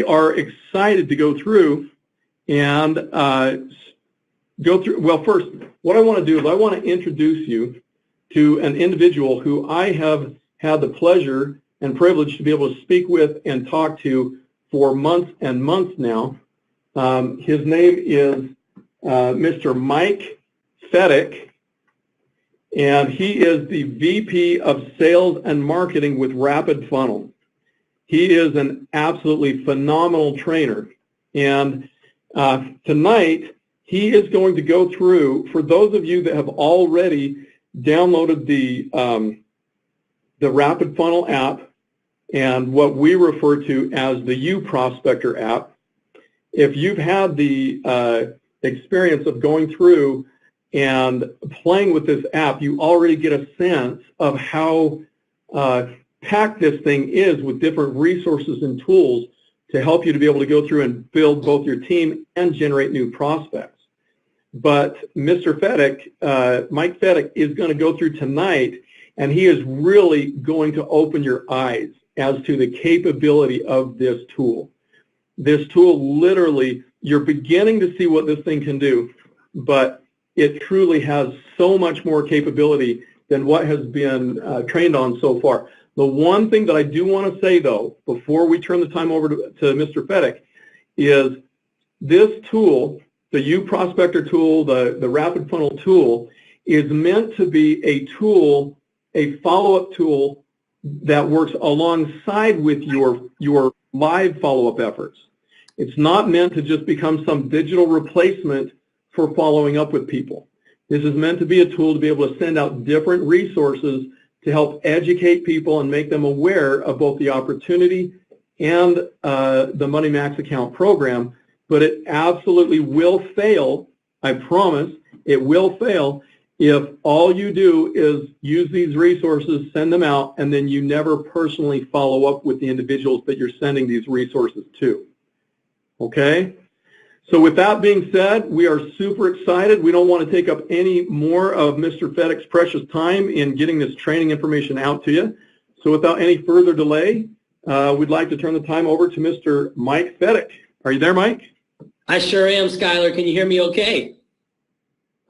are excited to go through and well, first, what I want to do is I want to introduce you to an individual who I have had the pleasure and privilege to be able to speak with and talk to for months and months now. His name is Mr. Mike Fedek, and he is the VP of Sales and Marketing with Rapid Funnel. He is an absolutely phenomenal trainer, and tonight he is going to go through, for those of you that have already downloaded the Rapid Funnel app and what we refer to as the UProspector app. If you've had the experience of going through and playing with this app, you already get a sense of how packed this thing is with different resources and tools to help you to be able to go through and build both your team and generate new prospects. But Mr. Fedek, Mike Fedek, is going to go through tonight, and he is really going to open your eyes as to the capability of this tool. This tool, literally, you're beginning to see what this thing can do, but it truly has so much more capability than what has been trained on so far. The one thing that I do want to say, though, before we turn the time over to Mr. Fedek, is this tool, the UProspector tool, the Rapid Funnel tool, is meant to be a tool, a follow-up tool that works alongside with your live follow-up efforts. It's not meant to just become some digital replacement for following up with people. This is meant to be a tool to be able to send out different resources to help educate people and make them aware of both the opportunity and the Money Max account program. But it absolutely will fail, I promise, it will fail if all you do is use these resources, send them out, and then you never personally follow up with the individuals that you're sending these resources to. Okay? So with that being said, we are super excited. We don't want to take up any more of Mr. Fedek's precious time in getting this training information out to you. So without any further delay, we'd like to turn the time over to Mr. Mike Fedek. Are you there, Mike? I sure am, Skylar. Can you hear me okay?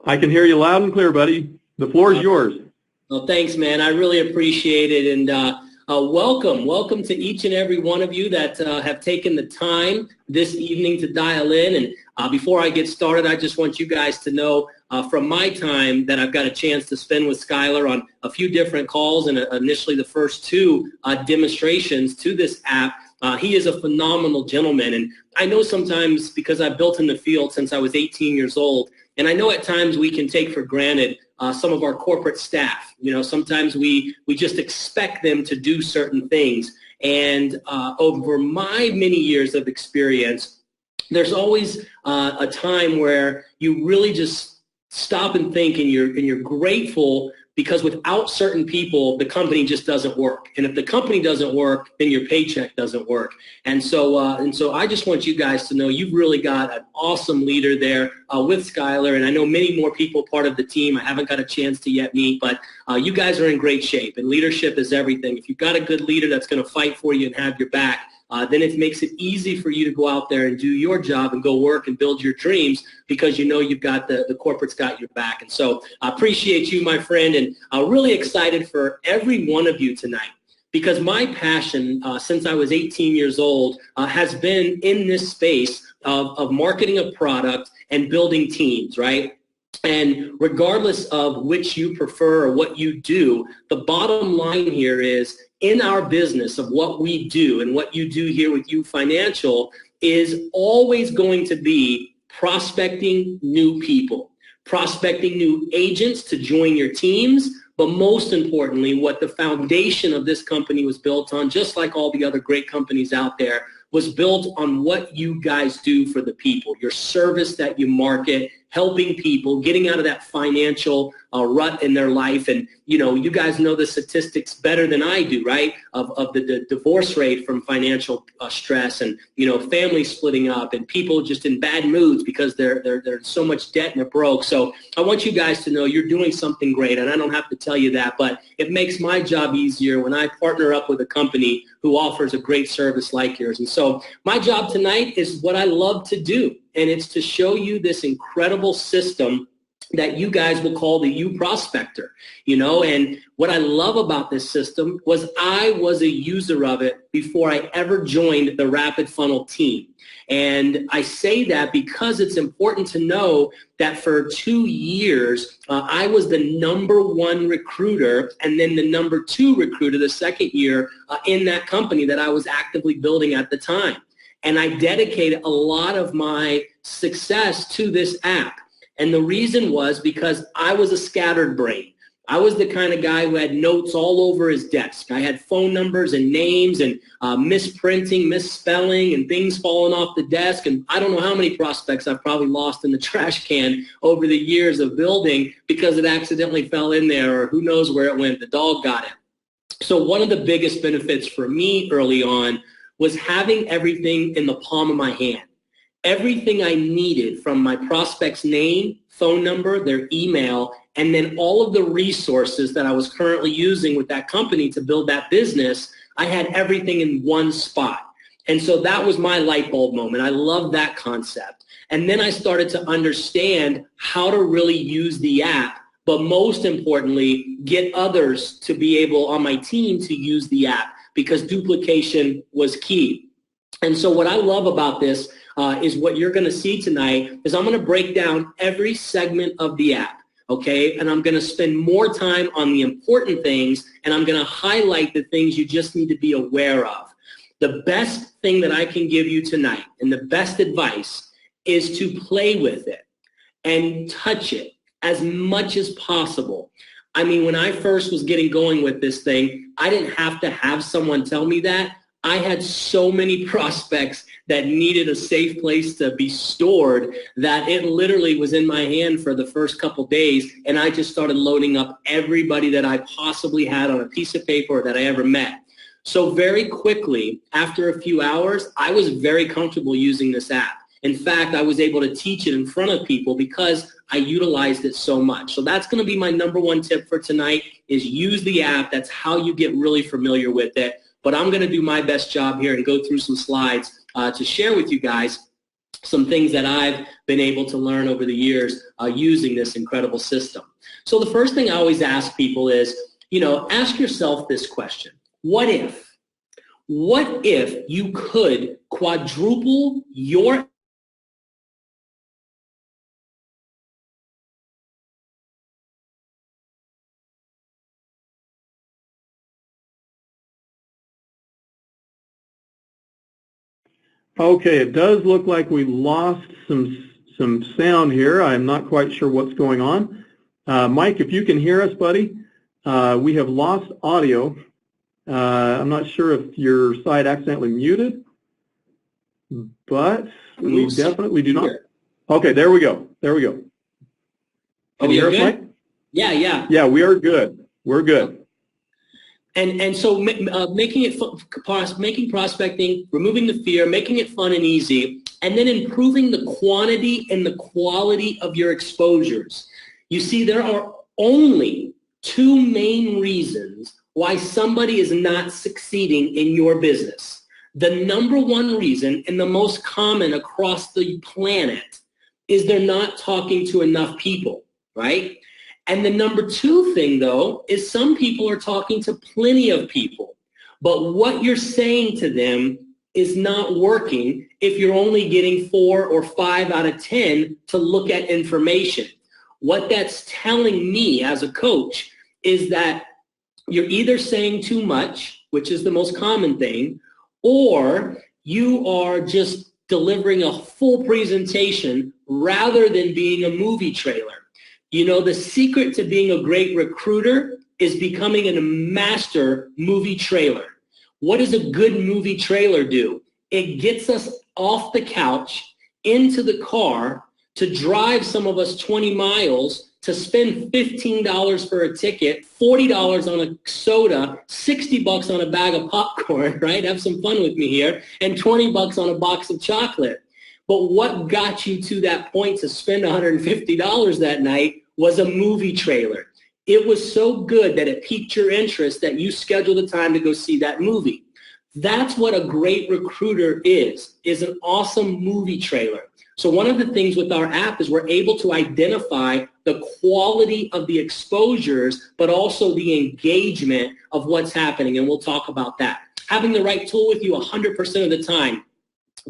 I can hear you loud and clear, buddy. The floor is yours. Well, thanks, man. I really appreciate it. And welcome to each and every one of you that have taken the time this evening to dial in. And before I get started, I just want you guys to know from my time that I've got a chance to spend with Skylar on a few different calls and initially the first two demonstrations to this app. He is a phenomenal gentleman. And I know sometimes, because I've built in the field since I was 18 years old, and I know at times we can take for granted some of our corporate staff. You know, sometimes we just expect them to do certain things. And over my many years of experience, there's always a time where you really just stop and think, and you're grateful, because without certain people, the company just doesn't work. And if the company doesn't work, then your paycheck doesn't work. And so I just want you guys to know you've really got an awesome leader there with Skylar. And I know many more people part of the team I haven't got a chance to yet meet, but you guys are in great shape. And leadership is everything. If you've got a good leader that's going to fight for you and have your back, then it makes it easy for you to go out there and do your job and go work and build your dreams, because you know you've got the corporate's got your back. And so I appreciate you, my friend, and I'm really excited for every one of you tonight, because my passion since I was 18 years old has been in this space of marketing a product and building teams, right? And regardless of which you prefer or what you do, the bottom line here is, in our business of what we do and what you do here with UFinancial is always going to be prospecting new people, prospecting new agents to join your teams. But most importantly, what the foundation of this company was built on, just like all the other great companies out there, was built on what you guys do for the people, your service that you market, helping people, getting out of that financial rut in their life. And, you guys know the statistics better than I do, right, of the divorce rate from financial stress and, families splitting up and people just in bad moods because they're in so much debt and they're broke. So I want you guys to know you're doing something great, and I don't have to tell you that, but it makes my job easier when I partner up with a company who offers a great service like yours. And so my job tonight is what I love to do, and it's to show you this incredible system that you guys will call the U Prospector, and what I love about this system was I was a user of it before I ever joined the Rapid Funnel team. And I say that because it's important to know that for 2 years, I was the #1 recruiter and then the #2 recruiter the second year in that company that I was actively building at the time. And I dedicated a lot of my success to this app. And the reason was because I was a scattered brain. I was the kind of guy who had notes all over his desk. I had phone numbers and names and misprinting, misspelling, and things falling off the desk. And I don't know how many prospects I've probably lost in the trash can over the years of building because it accidentally fell in there, or who knows where it went. The dog got it. So one of the biggest benefits for me early on was having everything in the palm of my hand. Everything I needed, from my prospect's name, phone number, their email, and then all of the resources that I was currently using with that company to build that business, I had everything in one spot. And so that was my light bulb moment. I love that concept. And then I started to understand how to really use the app, but most importantly, get others to be able on my team to use the app, because duplication was key. And so what I love about this is what you're going to see tonight is I'm going to break down every segment of the app, okay? And I'm going to spend more time on the important things, and I'm going to highlight the things you just need to be aware of. The best thing that I can give you tonight, and the best advice, is to play with it and touch it as much as possible. I mean, when I first was getting going with this thing, I didn't have to have someone tell me that. I had so many prospects that needed a safe place to be stored that it literally was in my hand for the first couple days, and I just started loading up everybody that I possibly had on a piece of paper that I ever met. So very quickly, after a few hours, I was very comfortable using this app. In fact, I was able to teach it in front of people because I utilized it so much. So that's going to be my #1 tip for tonight, is use the app. That's how you get really familiar with it. But I'm going to do my best job here and go through some slides to share with you guys some things that I've been able to learn over the years using this incredible system. So the first thing I always ask people is, ask yourself this question. What if? What if you could quadruple your Okay, it does look like we lost some sound here. I'm not quite sure what's going on. Mike, if you can hear us, buddy, we have lost audio. I'm not sure if your side accidentally muted, but we definitely do not. Okay, there we go. There we go. Can you hear us, Mike? Yeah. Yeah, we are good. We're good. And so making prospecting, removing the fear, making it fun and easy, and then improving the quantity and the quality of your exposures. You see, there are only 2 main reasons why somebody is not succeeding in your business. The #1 reason, and the most common across the planet, is they're not talking to enough people, right? And the #2 thing, though, is some people are talking to plenty of people. But what you're saying to them is not working if you're only getting 4 or 5 out of 10 to look at information. What that's telling me as a coach is that you're either saying too much, which is the most common thing, or you are just delivering a full presentation rather than being a movie trailer. The secret to being a great recruiter is becoming a master movie trailer. What does a good movie trailer do? It gets us off the couch, into the car, to drive some of us 20 miles, to spend $15 for a ticket, $40 on a soda, $60 on a bag of popcorn, right? Have some fun with me here, and $20 on a box of chocolate. But what got you to that point to spend $150 that night was a movie trailer. It was so good that it piqued your interest that you scheduled the time to go see that movie. That's what a great recruiter is an awesome movie trailer. So one of the things with our app is we're able to identify the quality of the exposures, but also the engagement of what's happening, and we'll talk about that. Having the right tool with you 100% of the time,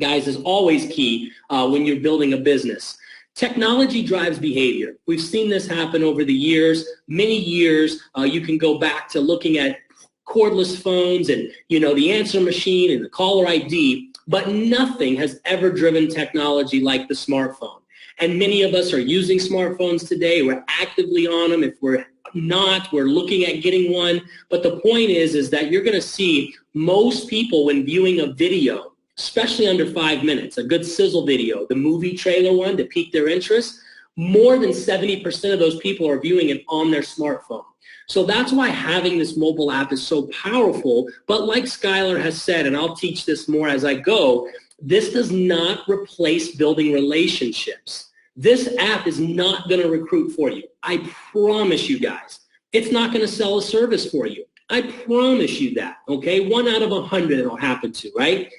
guys, is always key when you're building a business. Technology drives behavior. We've seen this happen over the years, many years. You can go back to looking at cordless phones and, the answer machine and the caller ID, but nothing has ever driven technology like the smartphone. And many of us are using smartphones today. We're actively on them. If we're not, we're looking at getting one. But the point is that you're going to see most people when viewing a video, especially under 5 minutes, a good sizzle video, the movie trailer one that piqued their interest, more than 70% of those people are viewing it on their smartphone. So that's why having this mobile app is so powerful. But like Skylar has said, and I'll teach this more as I go, this does not replace building relationships. This app is not going to recruit for you. I promise you guys. It's not going to sell a service for you. I promise you that, okay? 1 out of 100 it'll happen to, right?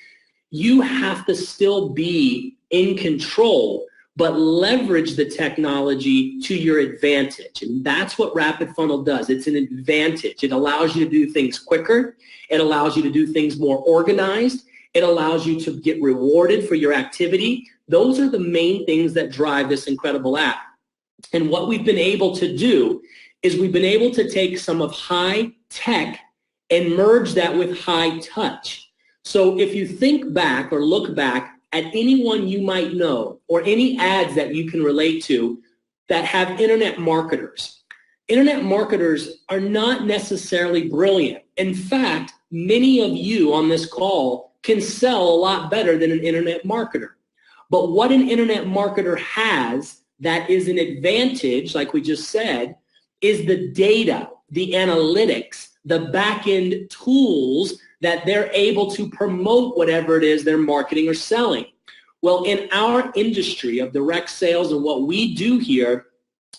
You have to still be in control, but leverage the technology to your advantage. And that's what Rapid Funnel does. It's an advantage. It allows you to do things quicker. It allows you to do things more organized. It allows you to get rewarded for your activity. Those are the main things that drive this incredible app. And what we've been able to do is we've been able to take some of high tech and merge that with high touch. So if you think back or look back at anyone you might know or any ads that you can relate to that have internet marketers, internet marketers are not necessarily brilliant. In fact, many of you on this call can sell a lot better than an internet marketer. But what an internet marketer has that is an advantage, like we just said, is the data, the analytics, the back-end tools that they're able to promote whatever it is they're marketing or selling. Well, in our industry of direct sales and what we do here,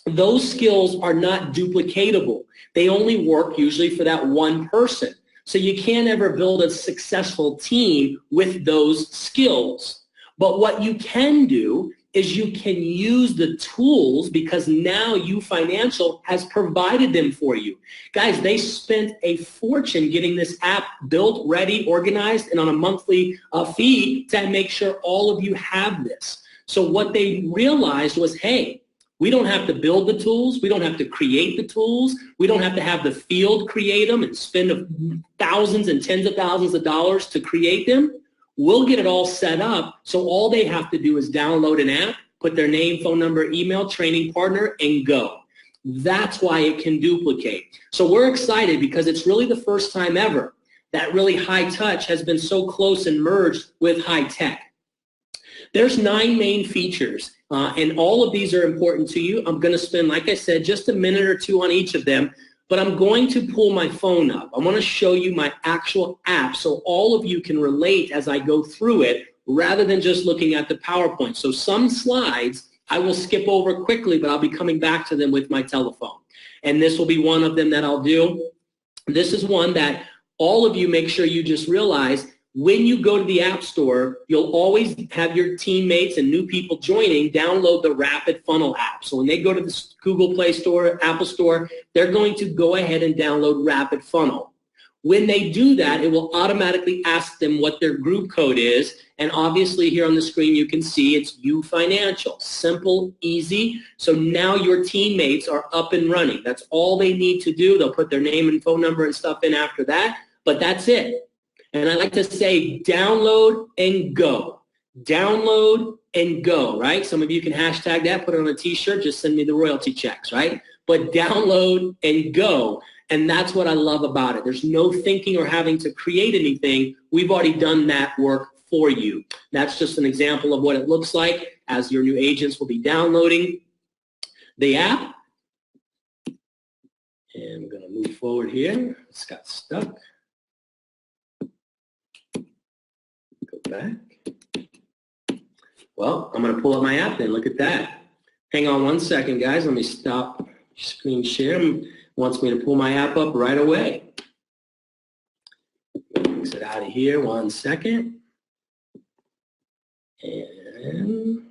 those skills are not duplicatable. They only work usually for that one person. So you can't ever build a successful team with those skills. But what you can do is you can use the tools because now UFinancial has provided them for you. Guys, they spent a fortune getting this app built, ready, organized, and on a monthly fee to make sure all of you have this. So what they realized was, hey, we don't have to build the tools. We don't have to create the tools. We don't have to have the field create them and spend thousands and tens of thousands of dollars to create them. We'll get it all set up, so all they have to do is download an app, put their name, phone number, email, training partner, and go. That's why it can duplicate. So we're excited because it's really the first time ever that really high touch has been so close and merged with high tech. There's 9 main features, and all of these are important to you. I'm going to spend, like I said, just a minute or two on each of them. But I'm going to pull my phone up. I want to show you my actual app so all of you can relate as I go through it rather than just looking at the PowerPoint. So some slides I will skip over quickly, but I'll be coming back to them with my telephone. And this will be one of them that I'll do. This is one that all of you make sure you just realize when you go to the App Store, you'll always have your teammates and new people joining download the Rapid Funnel app. So when they go to the Google Play Store, Apple Store, they're going to go ahead and download Rapid Funnel. When they do that, it will automatically ask them what their group code is. And obviously here on the screen you can see it's UFinancial. Simple, easy. So now your teammates are up and running. That's all they need to do. They'll put their name and phone number and stuff in after that, but that's it. And I like to say download and go. Download and go, right? Some of you can hashtag that, put it on a t-shirt, just send me the royalty checks, right? But download and go. And that's what I love about it. There's no thinking or having to create anything. We've already done that work for you. That's just an example of what it looks like as your new agents will be downloading the app. And we're going to move forward here. It's got stuck. Go back. Well, I'm going to pull up my app then. Look at that. Hang on one second, guys. Let me stop screen share. It wants me to pull my app up right away. Exit out of here 1 second. And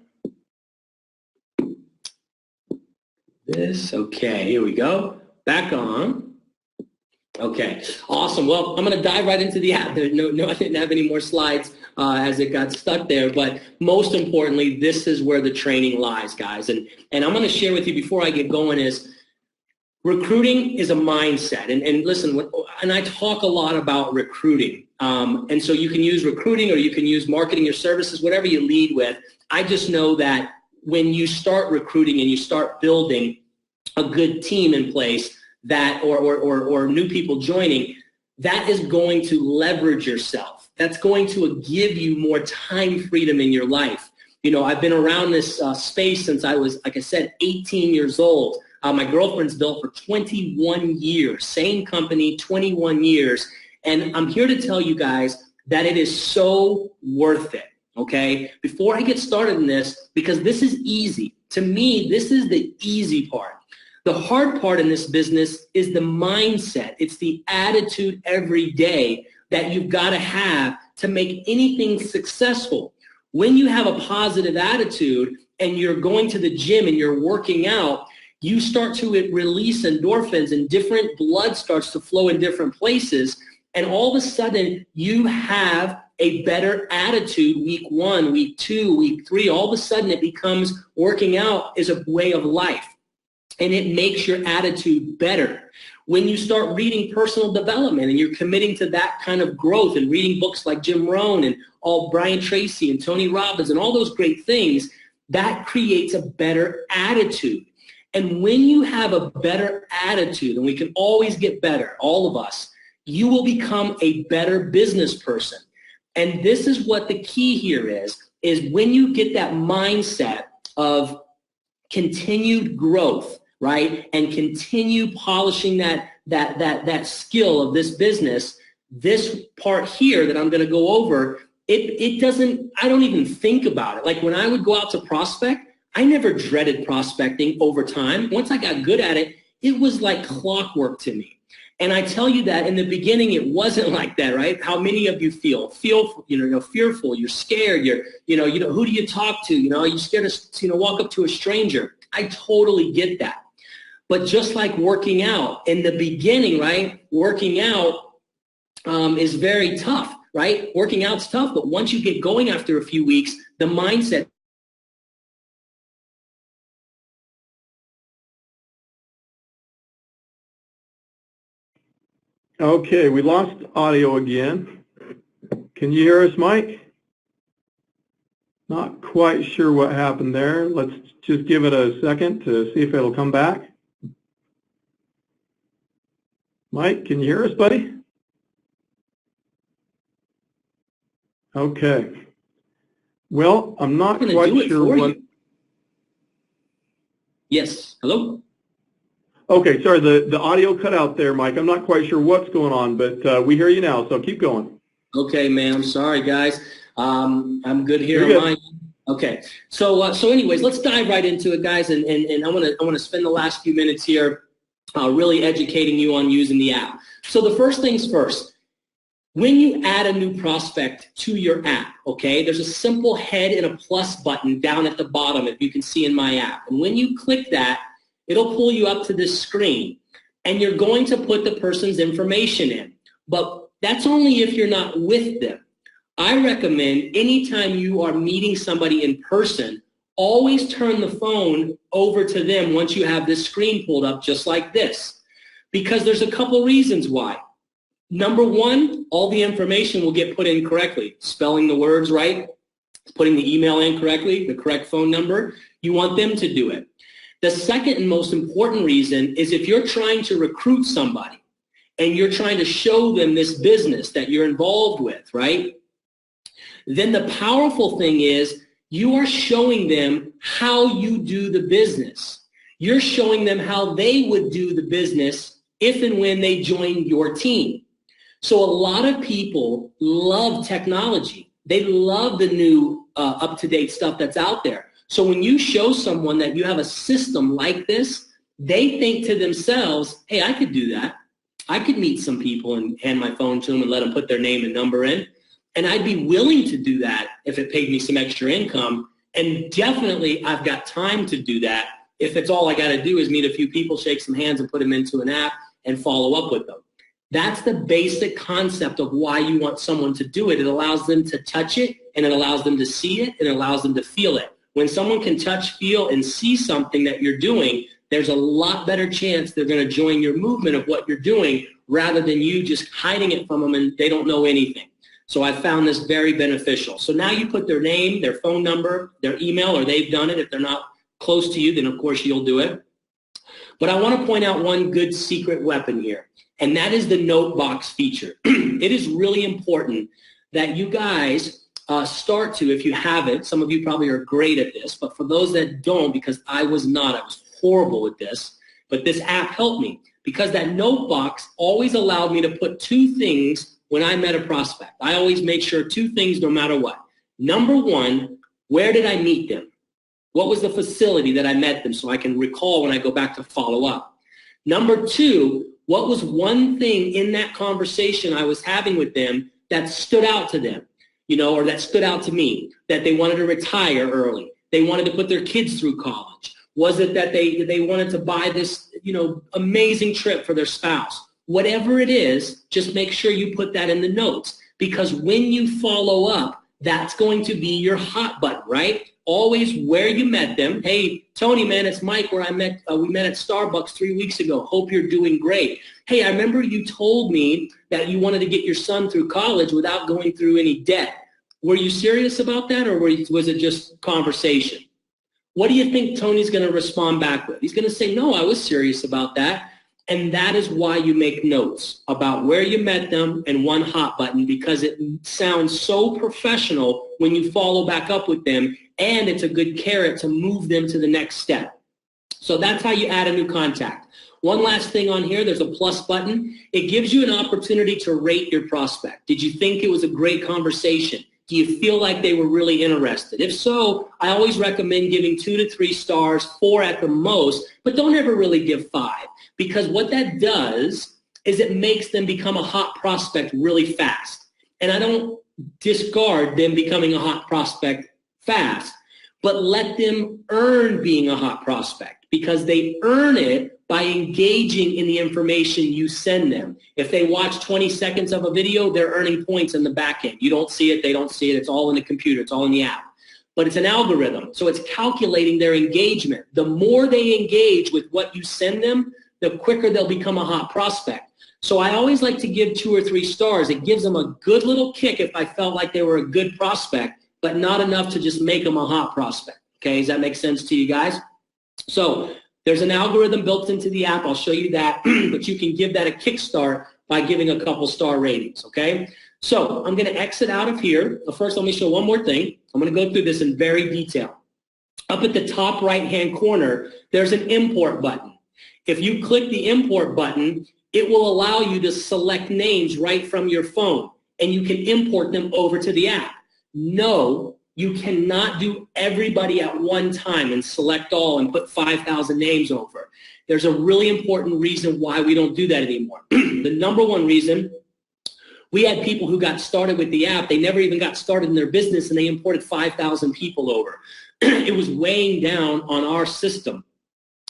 this. Okay, here we go. Back on. Okay, awesome. Well, I'm going to dive right into the app. I didn't have any more slides as it got stuck there. But most importantly, this is where the training lies, guys. And I'm going to share with you before I get going is recruiting is a mindset. And listen, and I talk a lot about recruiting. And so you can use recruiting or you can use marketing your services, whatever you lead with. I just know that when you start recruiting and you start building a good team in place, that or new people joining, that is going to leverage yourself. That's going to give you more time freedom in your life. You know, I've been around this space since I was, like I said, 18 years old. My girlfriend's built for 21 years, same company, 21 years. And I'm here to tell you guys that it is so worth it, okay? Before I get started in this, because this is easy. To me, this is the easy part. The hard part in this business is the mindset. It's the attitude every day that you've got to have to make anything successful. When you have a positive attitude and you're going to the gym and you're working out, you start to release endorphins and different blood starts to flow in different places. And all of a sudden, you have a better attitude week 1, week 2, week 3. All of a sudden, it becomes working out is a way of life. And it makes your attitude better. When you start reading personal development and you're committing to that kind of growth and reading books like Jim Rohn and all Brian Tracy and Tony Robbins and all those great things, that creates a better attitude. And when you have a better attitude, and we can always get better, all of us, you will become a better business person. And this is what the key here is when you get that mindset of continued growth, right, and continue polishing that skill of this business, this part here that I'm going to go over, it doesn't, I don't even think about it. Like when I would go out to prospect, I never dreaded prospecting over time. Once I got good at it, it was like clockwork to me. And I tell you that in the beginning, it wasn't like that, right? How many of you feel fearful, you're scared, who do you talk to? You're scared to, walk up to a stranger. I totally get that. But just like working out, in the beginning, right, working out is very tough, right? Working out's tough, but once you get going after a few weeks, the mindset. Okay, we lost audio again. Can you hear us, Mike? Not quite sure what happened there. Let's just give it a second to see if it'll come back. Mike, can you hear us, buddy? Okay. Well, I'm not quite sure what... Yes, hello? Okay, sorry, the audio cut out there, Mike. I'm not quite sure what's going on, but we hear you now, so keep going. Okay, man, I'm sorry, guys. I'm good here on mine. Okay, so anyways, let's dive right into it, guys, and I want to spend the last few minutes here really educating you on using the app. So the first things first, when you add a new prospect to your app, okay, there's a simple head and a plus button down at the bottom, if you can see in my app. And when you click that, it'll pull you up to this screen, and you're going to put the person's information in. But that's only if you're not with them. I recommend anytime you are meeting somebody in person, always turn the phone over to them once you have this screen pulled up just like this. Because there's a couple reasons why. Number one, all the information will get put in correctly. Spelling the words right, putting the email in correctly, the correct phone number. You want them to do it. The second and most important reason is if you're trying to recruit somebody and you're trying to show them this business that you're involved with, right? Then the powerful thing is you are showing them how you do the business. You're showing them how they would do the business if and when they join your team. So a lot of people love technology. They love the new up-to-date stuff that's out there. So when you show someone that you have a system like this, they think to themselves, hey, I could do that. I could meet some people and hand my phone to them and let them put their name and number in. And I'd be willing to do that if it paid me some extra income. And definitely I've got time to do that if it's all I got to do is meet a few people, shake some hands, and put them into an app and follow up with them. That's the basic concept of why you want someone to do it. It allows them to touch it, and it allows them to see it, and it allows them to feel it. When someone can touch, feel, and see something that you're doing, there's a lot better chance they're going to join your movement of what you're doing rather than you just hiding it from them and they don't know anything. So I found this very beneficial. So now you put their name, their phone number, their email, or they've done it. If they're not close to you, then of course you'll do it. But I want to point out one good secret weapon here, and that is the note box feature. It is really important that you guys start to, if you have it, some of you probably are great at this, but for those that don't, because I was not, I was horrible at this, but this app helped me because that note box always allowed me to put two things when I met a prospect. I always made sure two things no matter what. Number one, where did I meet them? What was the facility that I met them so I can recall when I go back to follow up? Number two, what was one thing in that conversation I was having with them that stood out to them, or that stood out to me, that they wanted to retire early. They wanted to put their kids through college. Was it that they wanted to buy this, amazing trip for their spouse? Whatever it is, just make sure you put that in the notes because when you follow up, that's going to be your hot button, right? Always where you met them. Hey, Tony, man, it's Mike where we met at Starbucks 3 weeks ago. Hope you're doing great. Hey, I remember you told me that you wanted to get your son through college without going through any debt. Were you serious about that or was it just conversation? What do you think Tony's going to respond back with? He's going to say, no, I was serious about that. And that is why you make notes about where you met them and one hot button because it sounds so professional when you follow back up with them and it's a good carrot to move them to the next step. So that's how you add a new contact. One last thing on here, there's a plus button. It gives you an opportunity to rate your prospect. Did you think it was a great conversation? Do you feel like they were really interested? If so, I always recommend giving 2 to 3 stars, 4 at the most, but don't ever really give 5. Because what that does is it makes them become a hot prospect really fast. And I don't discard them becoming a hot prospect fast, but let them earn being a hot prospect because they earn it by engaging in the information you send them. If they watch 20 seconds of a video, they're earning points in the back end. You don't see it, they don't see it. It's all in the computer. It's all in the app. But it's an algorithm, so it's calculating their engagement. The more they engage with what you send them, the quicker they'll become a hot prospect. So I always like to give 2 or 3 stars. It gives them a good little kick if I felt like they were a good prospect, but not enough to just make them a hot prospect. Okay, does that make sense to you guys? So there's an algorithm built into the app. I'll show you that, but you can give that a kickstart by giving a couple star ratings, okay? So I'm going to exit out of here. But first, let me show one more thing. I'm going to go through this in very detail. Up at the top right-hand corner, there's an import button. If you click the import button, it will allow you to select names right from your phone, and you can import them over to the app. No, you cannot do everybody at one time and select all and put 5,000 names over. There's a really important reason why we don't do that anymore. The number one reason, we had people who got started with the app. They never even got started in their business, and they imported 5,000 people over. It was weighing down on our system.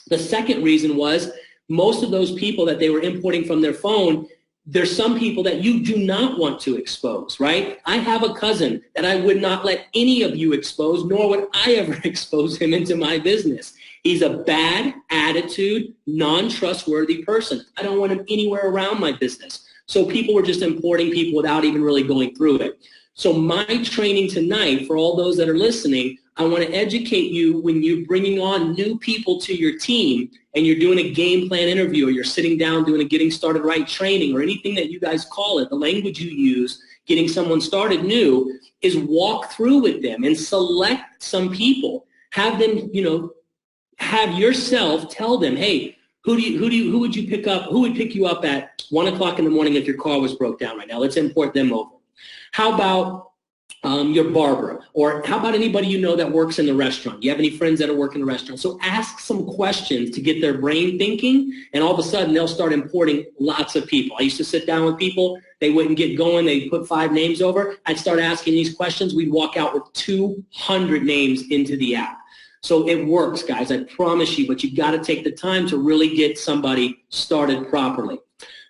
The second reason was most of those people that they were importing from their phone, there's some people that you do not want to expose, right? I have a cousin that I would not let any of you expose, nor would I ever expose him into my business. He's a bad attitude, non-trustworthy person. I don't want him anywhere around my business. So people were just importing people without even really going through it. So my training tonight, for all those that are listening, I want to educate you when you're bringing on new people to your team and you're doing a game plan interview or you're sitting down doing a getting started right training or anything that you guys call it, the language you use, getting someone started new, is walk through with them and select some people. Have them, have yourself tell them, hey, who would you pick up? Who would pick you up at 1 o'clock in the morning if your car was broke down right now? Let's import them over. How about your barber? Or how about anybody you know that works in the restaurant? Do you have any friends that work in the restaurant? So ask some questions to get their brain thinking, and all of a sudden they'll start importing lots of people. I used to sit down with people. They wouldn't get going. They'd put 5 names over. I'd start asking these questions. We'd walk out with 200 names into the app. So it works, guys, I promise you, but you got to take the time to really get somebody started properly.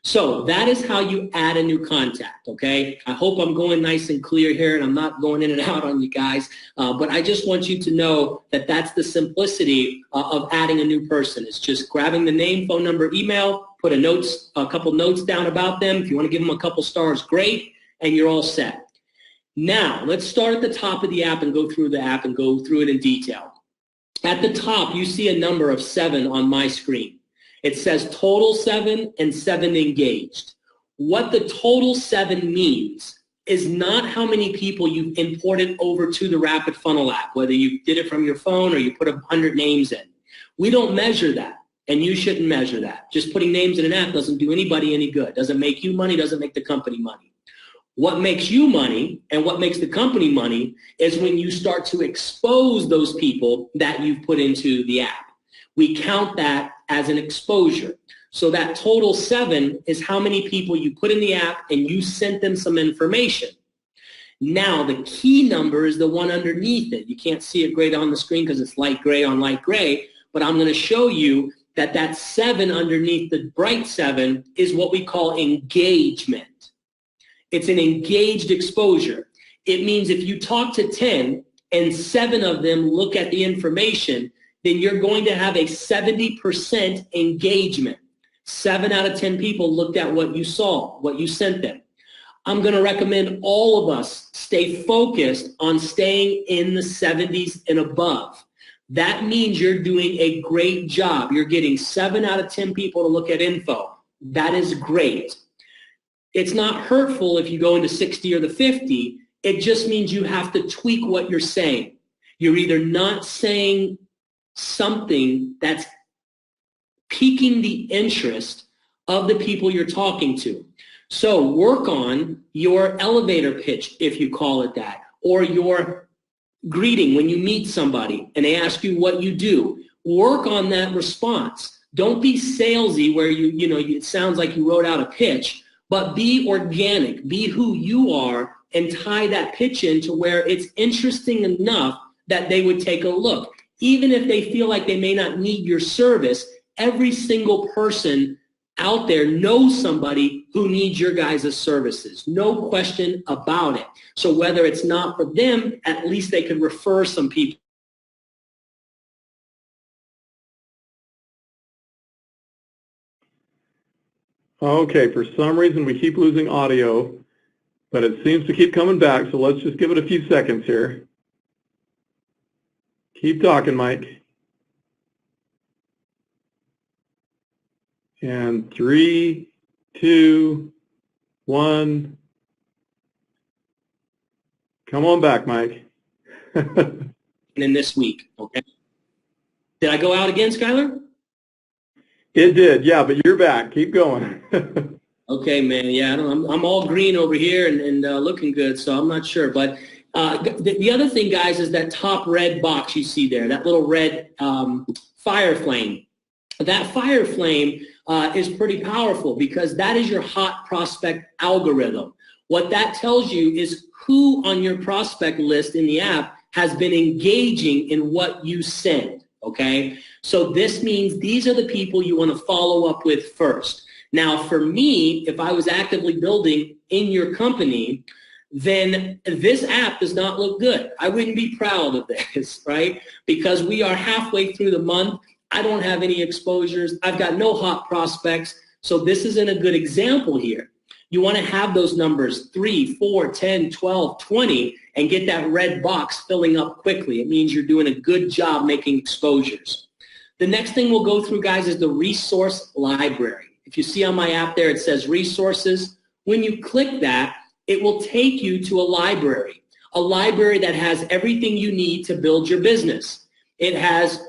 So that is how you add a new contact, okay? I hope I'm going nice and clear here and I'm not going in and out on you guys, but I just want you to know that that's the simplicity of adding a new person. It's just grabbing the name, phone number, email, put a couple notes down about them. If you want to give them a couple stars, great, and you're all set. Now, let's start at the top of the app and go through the app and go through it in detail. At the top, you see a number of 7 on my screen. It says total 7 and 7 engaged. What the total 7 means is not how many people you've imported over to the Rapid Funnel app, whether you did it from your phone or you put 100 names in. We don't measure that, and you shouldn't measure that. Just putting names in an app doesn't do anybody any good. Doesn't make you money, doesn't make the company money. What makes you money and what makes the company money is when you start to expose those people that you've put into the app. We count that as an exposure. So that total 7 is how many people you put in the app and you sent them some information. Now, the key number is the one underneath it. You can't see it great on the screen because it's light gray on light gray, but I'm going to show you that that 7 underneath the bright 7 is what we call engagement. It's an engaged exposure. It means if you talk to 10 and 7 of them look at the information, then you're going to have a 70% engagement. 7 out of 10 people looked at what you saw, what you sent them. I'm going to recommend all of us stay focused on staying in the 70s and above. That means you're doing a great job. You're getting 7 out of 10 people to look at info. That is great. It's not hurtful if you go into 60 or the 50. It just means you have to tweak what you're saying. You're either not saying something that's piquing the interest of the people you're talking to. So work on your elevator pitch, if you call it that, or your greeting when you meet somebody and they ask you what you do. Work on that response. Don't be salesy where it sounds like you wrote out a pitch, but be organic. Be who you are and tie that pitch into where it's interesting enough that they would take a look. Even if they feel like they may not need your service, every single person out there knows somebody who needs your guys' services. No question about it. So whether it's not for them, at least they could refer some people. Okay, for some reason we keep losing audio, but it seems to keep coming back, so let's just give it a few seconds here. Keep talking, Mike. And 3, 2, 1. Come on back, Mike. In this week, okay? Did I go out again, Skylar? It did, yeah, but you're back. Keep going. Okay, man. Yeah, I'm all green over here and looking good, so I'm not sure. But the other thing, guys, is that top red box you see there, that little red fire flame. That fire flame is pretty powerful because that is your hot prospect algorithm. What that tells you is who on your prospect list in the app has been engaging in what you send, okay? So this means these are the people you want to follow up with first. Now, for me, if I was actively building in your company, then this app does not look good. I wouldn't be proud of this, right? Because we are halfway through the month. I don't have any exposures. I've got no hot prospects. So this isn't a good example here. You want to have those numbers 3, 4, 10, 12, 20 and get that red box filling up quickly. It means you're doing a good job making exposures. The next thing we'll go through, guys, is the resource library. If you see on my app there, it says resources. When you click that, it will take you to a library that has everything you need to build your business. It has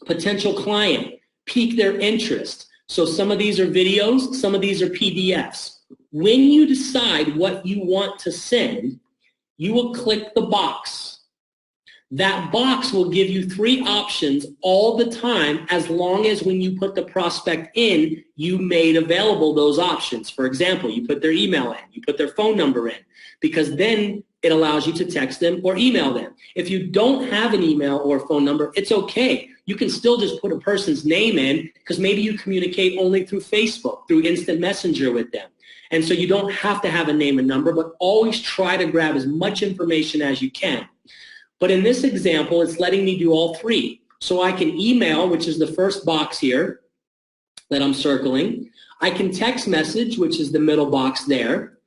potential client, pique their interest. So some of these are videos, some of these are PDFs. When you decide what you want to send, you will click the box. That box will give you 3 options all the time, as long as when you put the prospect in, you made available those options. For example, you put their email in, you put their phone number in, because then it allows you to text them or email them. If you don't have an email or phone number, it's okay. You can still just put a person's name in, because maybe you communicate only through Facebook, through instant messenger with them. And so you don't have to have a name and number, but always try to grab as much information as you can. But in this example, it's letting me do all 3. So I can email, which is the first box here that I'm circling. I can text message, which is the middle box there.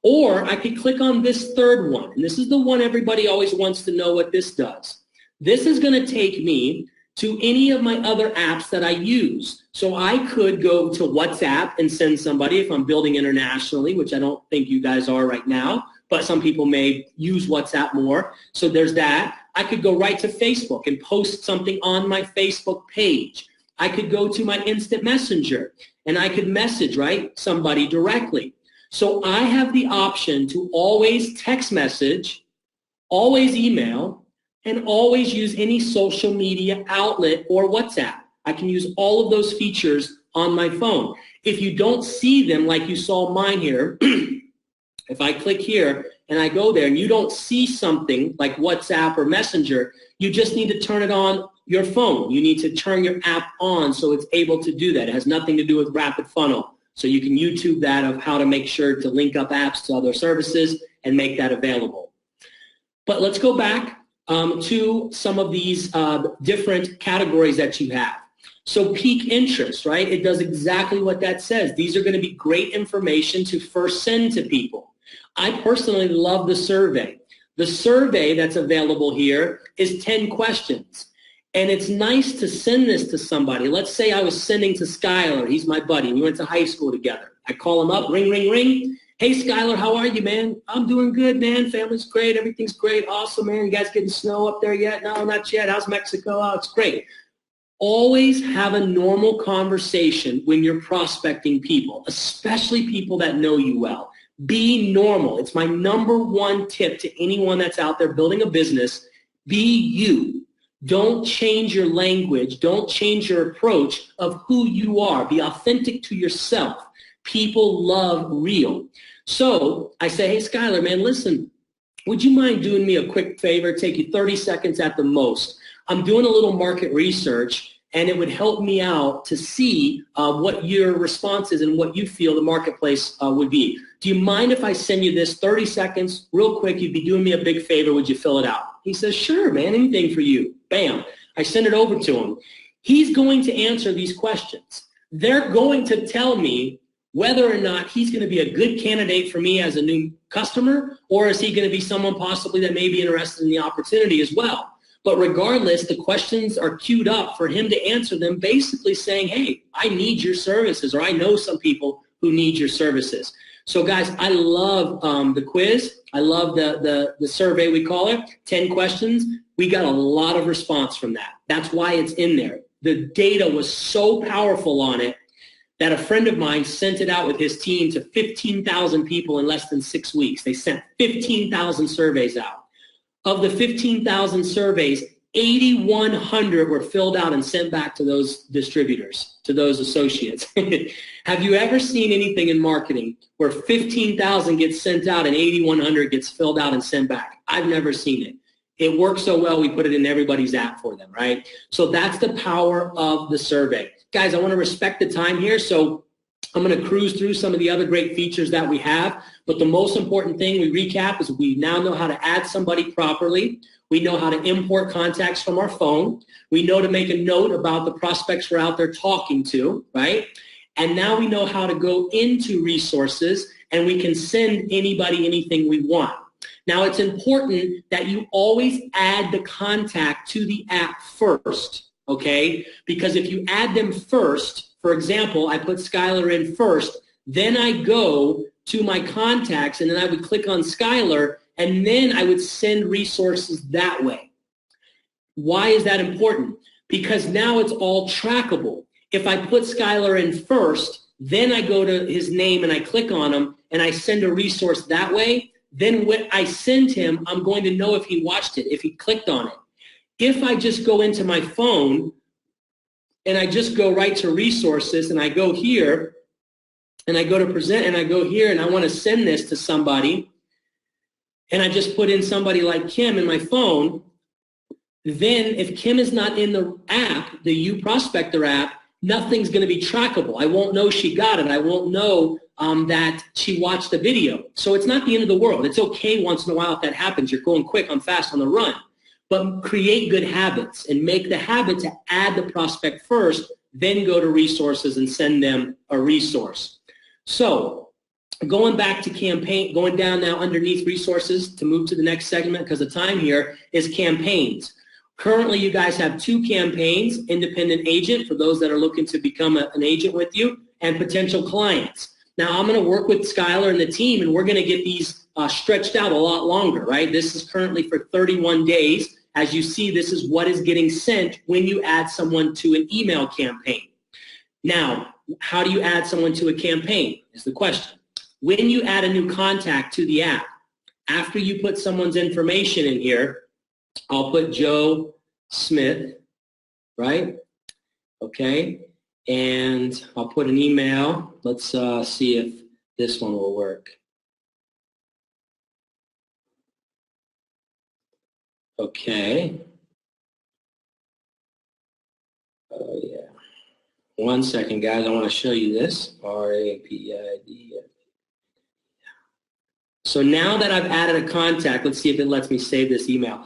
Or I could click on this third one. And this is the one everybody always wants to know what this does. This is going to take me to any of my other apps that I use. So I could go to WhatsApp and send somebody if I'm building internationally, which I don't think you guys are right now, but some people may use WhatsApp more. So there's that. I could go right to Facebook and post something on my Facebook page. I could go to my instant messenger and I could message, right, somebody directly. So I have the option to always text message, always email, and always use any social media outlet or WhatsApp. I can use all of those features on my phone. If you don't see them like you saw mine here, if I click here and I go there and you don't see something like WhatsApp or Messenger, you just need to turn it on your phone. You need to turn your app on so it's able to do that. It has nothing to do with Rapid Funnel. So you can YouTube that of how to make sure to link up apps to other services and make that available. But let's go back to some of these different categories that you have. So pique interest, right? It does exactly what that says. These are going to be great information to first send to people. I personally love the survey. The survey that's available here is 10 questions. And it's nice to send this to somebody. Let's say I was sending to Skylar. He's my buddy. We went to high school together. I call him up, ring, ring, ring. Hey, Skylar, how are you, man? I'm doing good, man. Family's great. Everything's great. Awesome, man. You guys getting snow up there yet? No, not yet. How's Mexico? Oh, it's great. Always have a normal conversation when you're prospecting people, especially people that know you well. Be normal. It's my #1 tip to anyone that's out there building a business. Be you. Don't change your language. Don't change your approach of who you are. Be authentic to yourself. People love real. So I say, hey, Skylar, man, listen, would you mind doing me a quick favor? Take you 30 seconds at the most. I'm doing a little market research, and it would help me out to see what your response is and what you feel the marketplace would be. Do you mind if I send you this 30 seconds, real quick? You'd be doing me a big favor. Would you fill it out? He says, sure, man, anything for you. Bam. I send it over to him. He's going to answer these questions. They're going to tell me whether or not he's going to be a good candidate for me as a new customer, or is he going to be someone possibly that may be interested in the opportunity as well. But regardless, the questions are queued up for him to answer them, basically saying, hey, I need your services, or I know some people who need your services. So guys, I love the quiz. I love the survey, we call it, 10 questions. We got a lot of response from that. That's why it's in there. The data was so powerful on it that a friend of mine sent it out with his team to 15,000 people in less than 6 weeks. They sent 15,000 surveys out. Of the 15,000 surveys, 8,100 were filled out and sent back to those distributors, to those associates. Have you ever seen anything in marketing where 15,000 gets sent out and 8,100 gets filled out and sent back? I've never seen it. It works so well, we put it in everybody's app for them, right? So that's the power of the survey. Guys, I want to respect the time here, so I'm going to cruise through some of the other great features that we have. But the most important thing we recap is we now know how to add somebody properly. We know how to import contacts from our phone. We know to make a note about the prospects we're out there talking to, right? And now we know how to go into resources, and we can send anybody anything we want. Now, it's important that you always add the contact to the app first, okay? Because if you add them first, for example, I put Skylar in first, then I go to my contacts, and then I would click on Skylar, and then I would send resources that way. Why is that important? Because now it's all trackable. If I put Skylar in first, then I go to his name and I click on him and I send a resource that way, then when I send him, I'm going to know if he watched it, if he clicked on it. If I just go into my phone and I just go right to resources and I go here and I go to present and I go here and I want to send this to somebody and I just put in somebody like Kim in my phone, then if Kim is not in the app, the U Prospector app, nothing's going to be trackable. I won't know she got it. I won't know that she watched the video. So it's not the end of the world. It's okay once in a while if that happens. You're going quick, I'm fast on the run. But create good habits and make the habit to add the prospect first, then go to resources and send them a resource. So going back to campaign, going down now underneath resources to move to the next segment because the time here is campaigns. Currently, you guys have 2 campaigns, independent agent for those that are looking to become an agent with you, and potential clients. Now, I'm going to work with Skylar and the team, and we're going to get these stretched out a lot longer, right? This is currently for 31 days. As you see, this is what is getting sent when you add someone to an email campaign. Now, how do you add someone to a campaign is the question. When you add a new contact to the app, after you put someone's information in here, I'll put Joe Smith, right? Okay, and I'll put an email. Let's see if this one will work. Okay. Oh, yeah. One second, guys. I want to show you this. R-A-P-I-D. So now that I've added a contact, let's see if it lets me save this email.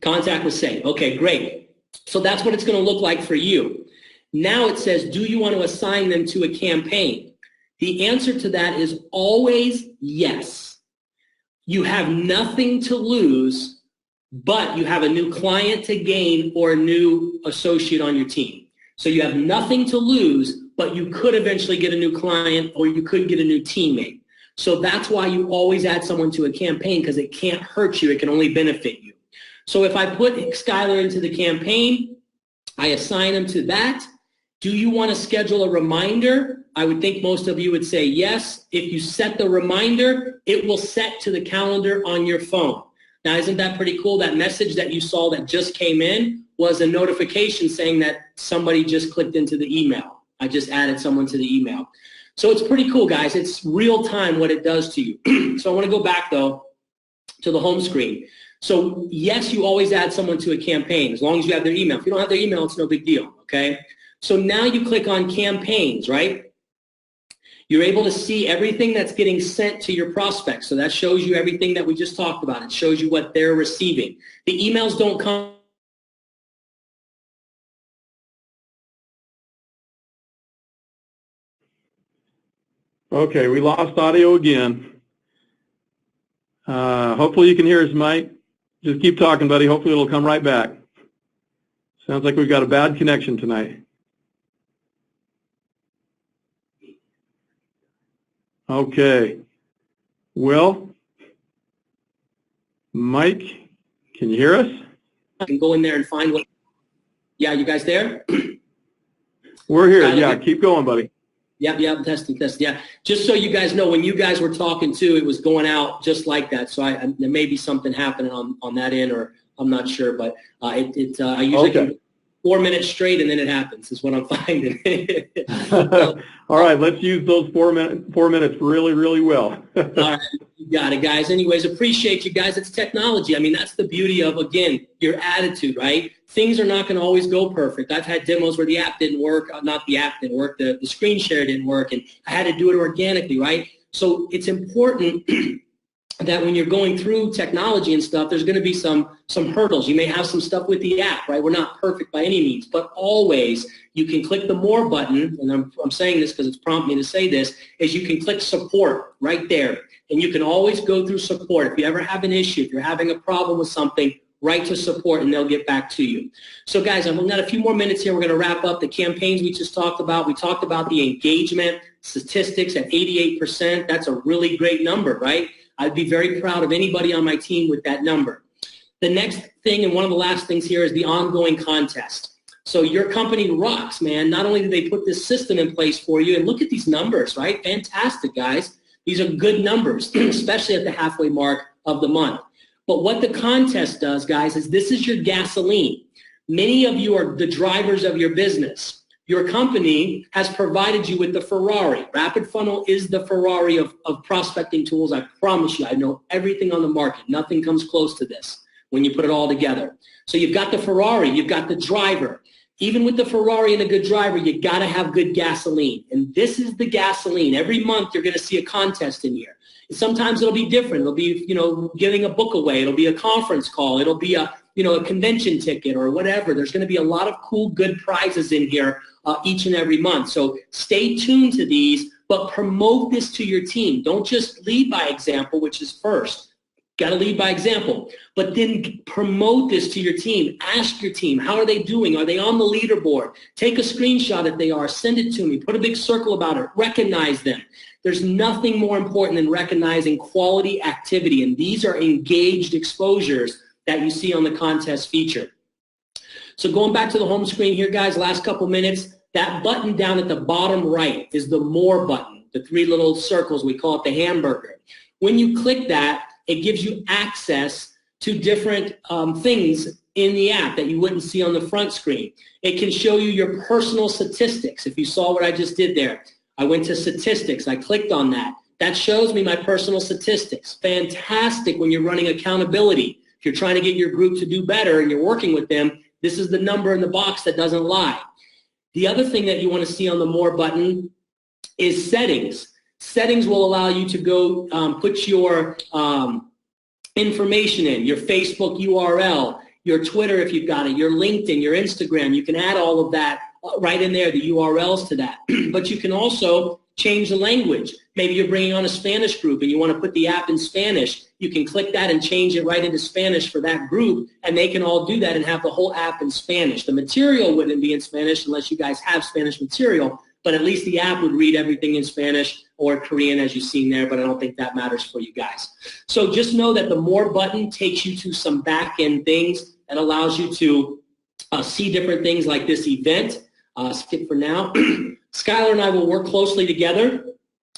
Contact was saved. Okay, great. So that's what it's going to look like for you. Now it says, do you want to assign them to a campaign? The answer to that is always yes. You have nothing to lose, but you have a new client to gain or a new associate on your team. So you have nothing to lose, but you could eventually get a new client or you could get a new teammate. So that's why you always add someone to a campaign, because it can't hurt you. It can only benefit you. So if I put Skylar into the campaign, I assign him to that. Do you want to schedule a reminder? I would think most of you would say yes. If you set the reminder, it will set to the calendar on your phone. Now, isn't that pretty cool? That message that you saw that just came in was a notification saying that somebody just clicked into the email. I just added someone to the email. So it's pretty cool, guys. It's real time what it does to you. So I want to go back, though, to the home screen. So, yes, you always add someone to a campaign as long as you have their email. If you don't have their email, it's no big deal, okay? So now you click on campaigns, right? You're able to see everything that's getting sent to your prospects. So that shows you everything that we just talked about. It shows you what they're receiving. The emails don't come. Okay, we lost audio again. Hopefully you can hear us, Mike. Just keep talking, buddy. Hopefully it'll come right back. Sounds like we've got a bad connection tonight. Okay. Well, Mike, can you hear us? I can go in there and find what. Yeah, you guys there? We're here. Yeah, keep going, buddy. Yep, testing. Yeah, just so you guys know, when you guys were talking too, it was going out just like that. So there may be something happening on that end, or I'm not sure, but I usually can 4 minutes straight and then it happens is what I'm finding. All right, let's use those 4 minutes really, really well. All right, you got it, guys. Anyways, appreciate you guys. It's technology. I mean, that's the beauty of, again, your attitude, right? Things are not going to always go perfect. I've had demos where the app didn't work, not the app didn't work, the screen share didn't work, and I had to do it organically, right? So it's important that when you're going through technology and stuff, there's going to be some hurdles. You may have some stuff with the app, right? We're not perfect by any means, but always you can click the More button, and I'm saying this because it's prompting me to say this, is you can click Support right there, and you can always go through support. If you ever have an issue, if you're having a problem with something, right to support, and they'll get back to you. So guys, I've got a few more minutes here. We're going to wrap up the campaigns we just talked about. We talked about the engagement statistics at 88%. That's a really great number, right? I'd be very proud of anybody on my team with that number. The next thing, and one of the last things here, is the ongoing contest. So your company rocks, man. Not only did they put this system in place for you, and look at these numbers, right? Fantastic, guys. These are good numbers, especially at the halfway mark of the month. But what the contest does, guys, is this is your gasoline. Many of you are the drivers of your business. Your company has provided you with the Ferrari. Rapid Funnel is the Ferrari of prospecting tools. I promise you, I know everything on the market. Nothing comes close to this when you put it all together. So you've got the Ferrari, you've got the driver. Even with the Ferrari and a good driver, you got to have good gasoline. And this is the gasoline. Every month you're going to see a contest in here. And sometimes it'll be different. It'll be, giving a book away. It'll be a conference call. It'll be a convention ticket or whatever. There's going to be a lot of cool, good prizes in here each and every month. So stay tuned to these, but promote this to your team. Don't just lead by example, which is first. Got to lead by example, but then promote this to your team. Ask your team, how are they doing? Are they on the leaderboard? Take a screenshot if they are. Send it to me. Put a big circle about it. Recognize them. There's nothing more important than recognizing quality activity, and these are engaged exposures that you see on the contest feature. So going back to the home screen here, guys, last couple minutes, that button down at the bottom right is the More button, the three little circles. We call it the hamburger. When you click that, it gives you access to different things in the app that you wouldn't see on the front screen. It can show you your personal statistics. If you saw what I just did there, I went to statistics. I clicked on that. That shows me my personal statistics. Fantastic when you're running accountability. If you're trying to get your group to do better and you're working with them, this is the number in the box that doesn't lie. The other thing that you want to see on the More button is settings. Settings will allow you to go put your information in, your Facebook URL, your Twitter if you've got it, your LinkedIn, your Instagram. You can add all of that right in there, the URLs to that. But you can also change the language. Maybe you're bringing on a Spanish group and you want to put the app in Spanish. You can click that and change it right into Spanish for that group, and they can all do that and have the whole app in Spanish. The material wouldn't be in Spanish unless you guys have Spanish material, but at least the app would read everything in Spanish or Korean as you've seen there, but I don't think that matters for you guys. So just know that the More button takes you to some back-end things and allows you to see different things like this event. Skip for now. Skylar and I will work closely together,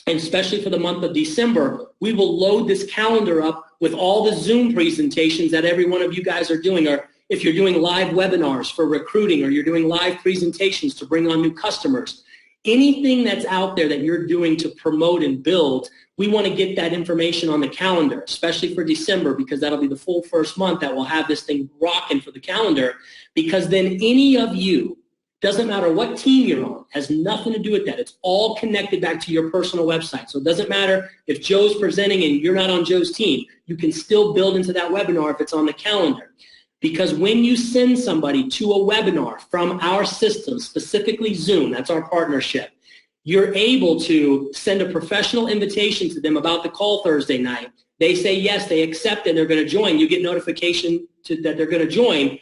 and especially for the month of December, we will load this calendar up with all the Zoom presentations that every one of you guys are doing, or if you're doing live webinars for recruiting, or you're doing live presentations to bring on new customers. Anything that's out there that you're doing to promote and build, we want to get that information on the calendar, especially for December, because that'll be the full first month that we'll have this thing rocking for the calendar, because then any of you, doesn't matter what team you're on, has nothing to do with that. It's all connected back to your personal website. So it doesn't matter if Joe's presenting and you're not on Joe's team. You can still build into that webinar if it's on the calendar. Because when you send somebody to a webinar from our system, specifically Zoom, that's our partnership, you're able to send a professional invitation to them about the call Thursday night. They say yes, they accept it, they're going to join. You get notification that they're going to join.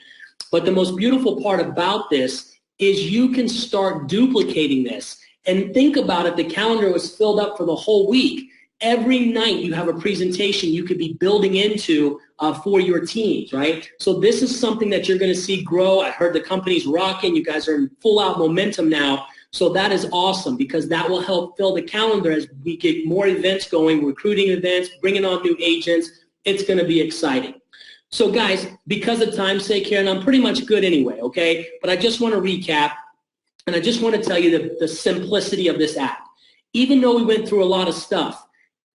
But the most beautiful part about this is you can start duplicating this. And think about it, the calendar was filled up for the whole week. Every night you have a presentation you could be building into for your teams, right? So this is something that you're going to see grow. I heard the company's rocking. You guys are in full-out momentum now. So that is awesome, because that will help fill the calendar as we get more events going, recruiting events, bringing on new agents. It's going to be exciting. So guys, because of time's sake here, and I'm pretty much good anyway, okay? But I just want to recap, and I just want to tell you the simplicity of this app. Even though we went through a lot of stuff,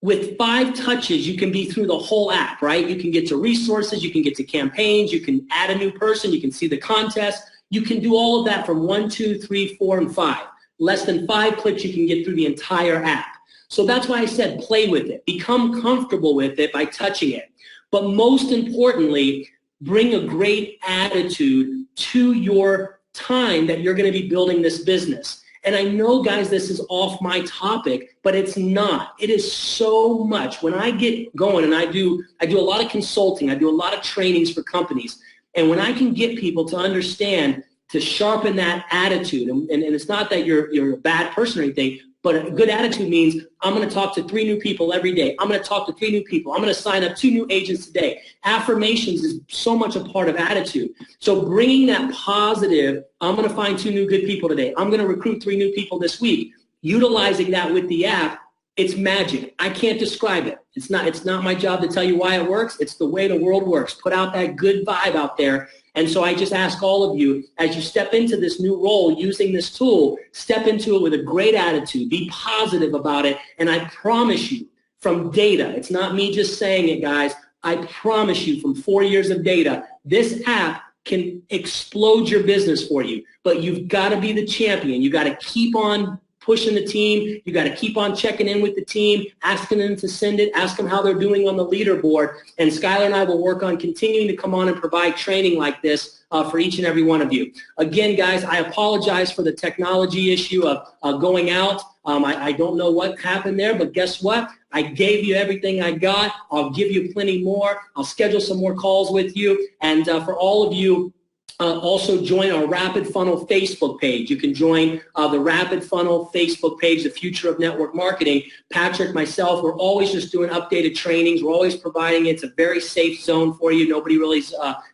with 5 touches, you can be through the whole app, right? You can get to resources, you can get to campaigns, you can add a new person, you can see the contest. You can do all of that from 1, 2, 3, 4, and 5. Less than 5 clicks, you can get through the entire app. So that's why I said play with it. Become comfortable with it by touching it. But most importantly, bring a great attitude to your time that you're going to be building this business. And I know, guys, this is off my topic, but it's not. It is so much. When I get going, and I do a lot of consulting, I do a lot of trainings for companies, and when I can get people to understand, to sharpen that attitude, and it's not that you're a bad person or anything, but a good attitude means I'm going to talk to 3 new people every day. I'm going to talk to 3 new people. I'm going to sign up 2 new agents today. Affirmations is so much a part of attitude. So bringing that positive, I'm going to find 2 new good people today. I'm going to recruit 3 new people this week. Utilizing that with the app, it's magic. I can't describe it. It's not my job to tell you why it works. It's the way the world works. Put out that good vibe out there. And so I just ask all of you, as you step into this new role using this tool, step into it with a great attitude. Be positive about it. And I promise you, from data, it's not me just saying it, guys. I promise you, from 4 years of data, this app can explode your business for you. But you've got to be the champion. You've got to keep on pushing the team. You got to keep on checking in with the team, asking them to send it, ask them how they're doing on the leaderboard. And Skylar and I will work on continuing to come on and provide training like this for each and every one of you. Again, guys, I apologize for the technology issue of going out. I don't know what happened there, but guess what? I gave you everything I got. I'll give you plenty more. I'll schedule some more calls with you. And for all of you, also join our Rapid Funnel Facebook page. You can join the Rapid Funnel Facebook page, The Future of Network Marketing. Patrick, myself, we're always just doing updated trainings. We're always providing it. It's a very safe zone for you. Nobody really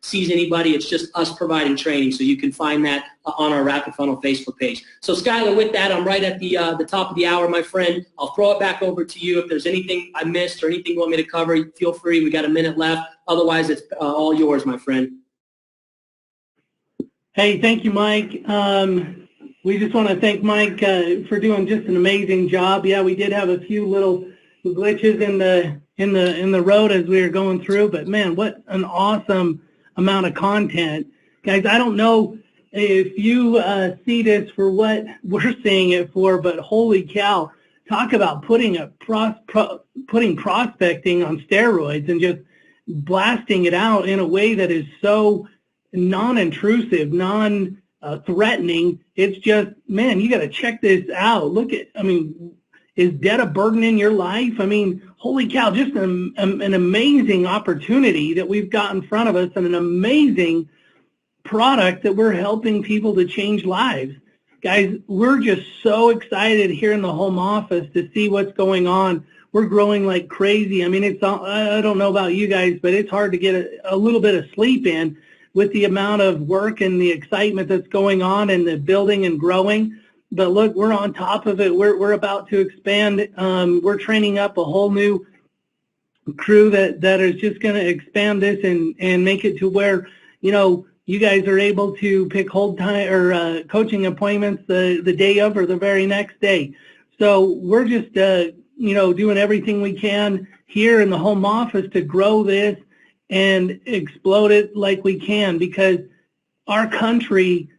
sees anybody. It's just us providing training. So you can find that on our Rapid Funnel Facebook page. So Skylar, with that, I'm right at the top of the hour, my friend. I'll throw it back over to you. If there's anything I missed or anything you want me to cover, feel free. We got a minute left. Otherwise, it's all yours, my friend. Hey, thank you, Mike. We just want to thank Mike for doing just an amazing job. Yeah, we did have a few little glitches in the road as we were going through, but man, what an awesome amount of content, guys. I don't know if you see this for what we're seeing it for, but holy cow! Talk about putting prospecting on steroids and just blasting it out in a way that is so non-intrusive, non-threatening. It's just, man, you got to check this out. Look at, I mean, is debt a burden in your life? I mean, holy cow, just an amazing opportunity that we've got in front of us and an amazing product that we're helping people to change lives. Guys, we're just so excited here in the home office to see what's going on. We're growing like crazy. I mean, I don't know about you guys, but it's hard to get a little bit of sleep in with the amount of work and the excitement that's going on and the building and growing. But look, we're on top of it. We're about to expand. We're training up a whole new crew that is just going to expand this and make it to where, you know, you guys are able to pick hold time or coaching appointments the day of or the very next day. So we're just, you know, doing everything we can here in the home office to grow this and explode it like we can, because our country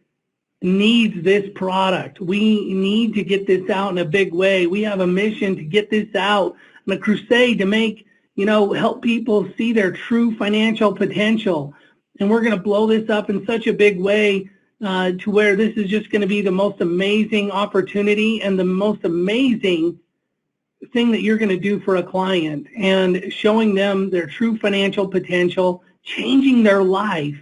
needs this product. We need to get this out in a big way. We have a mission to get this out and a crusade to make, you know, help people see their true financial potential. And we're going to blow this up in such a big way to where this is just going to be the most amazing opportunity and the most amazing thing that you're going to do for a client, and showing them their true financial potential, changing their life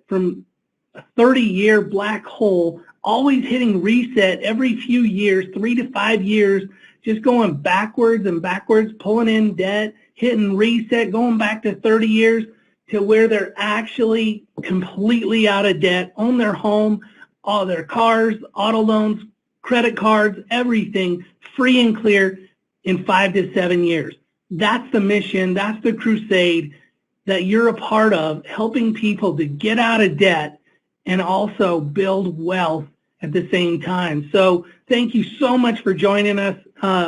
from a 30-year black hole, always hitting reset every few years, 3 to 5 years, just going backwards and backwards, pulling in debt, hitting reset, going back to 30 years to where they're actually completely out of debt, own their home, all their cars, auto loans, credit cards, everything free and clear in 5 to 7 years. That's the mission. That's the crusade that you're a part of, helping people to get out of debt and also build wealth at the same time. So thank you so much for joining us.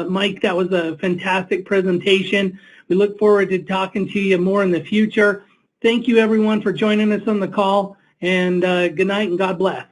Mike, that was a fantastic presentation. We look forward to talking to you more in the future. Thank you, everyone, for joining us on the call, and good night and God bless.